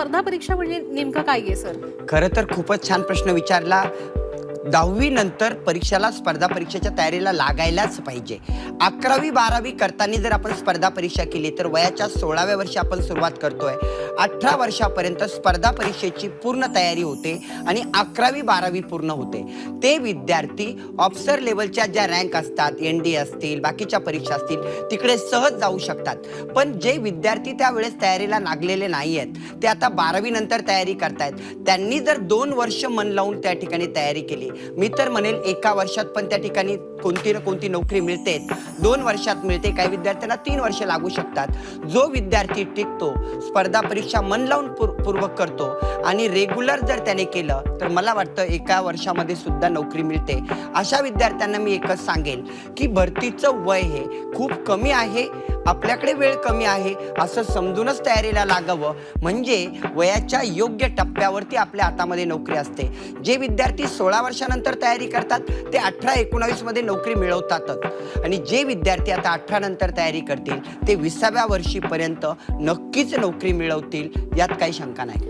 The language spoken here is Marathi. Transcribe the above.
स्पर्धा परीक्षा म्हणजे नेमकं काय आहे सर? खरं तर खूपच छान प्रश्न विचारला. 10वी नंतर परीक्षेला स्पर्धा परीक्षेच्या तयारीला लागायलाच पाहिजे. 11वी 12वी करताना जर आपण स्पर्धा परीक्षा केली तर वयाच्या 16व्या वर्षी आपण सुरुवात करतोय. 18 वर्षापर्यंत स्पर्धा परीक्षेची पूर्ण तयारी होते आणि 11वी 12वी पूर्ण होते. ते विद्यार्थी ऑफिसर लेवलच्या ज्या रँक असतात, ND असतील, बाकीच्या परीक्षा असतील, तिकडे सहज जाऊ शकतात. पण जे विद्यार्थी त्यावेळेस तयारीला लागलेले नाही आहेत, ते आता 12वी नंतर तयारी करतायत. त्यांनी जर 2 वर्ष मन लावून त्या ठिकाणी तयारी केली, मी तर म्हणेल एका वर्षात पण त्या ठिकाणी कोणती ना कोणती नोकरी मिळते. 2 वर्षात मिळते, काही विद्यार्थ्यांना 3 वर्ष लागू शकतात. जो विद्यार्थी टिकतो, स्पर्धा परीक्षा मन लावून पूर्वक करतो आणि रेग्युलर जर त्याने केलं तर मला वाटतं एका वर्षामध्ये सुद्धा नोकरी मिळते. अशा विद्यार्थ्यांना मी एकच सांगेल की भरतीचं वय हे खूप कमी आहे, आपल्याकडे वेळ कमी आहे असं समजूनच तयारीला लागावं. म्हणजे वयाच्या योग्य टप्प्यावरती आपल्या हातामध्ये नोकरी असते. जे विद्यार्थी 16 वर्षानंतर तयारी करतात ते 18-19 मध्ये नोकरी मिळवतातच आणि जे विद्यार्थी आता 18 नंतर तयारी करतील ते 20व्या वर्षीपर्यंत नक्कीच नोकरी मिळवतील, यात काही शंका नाही.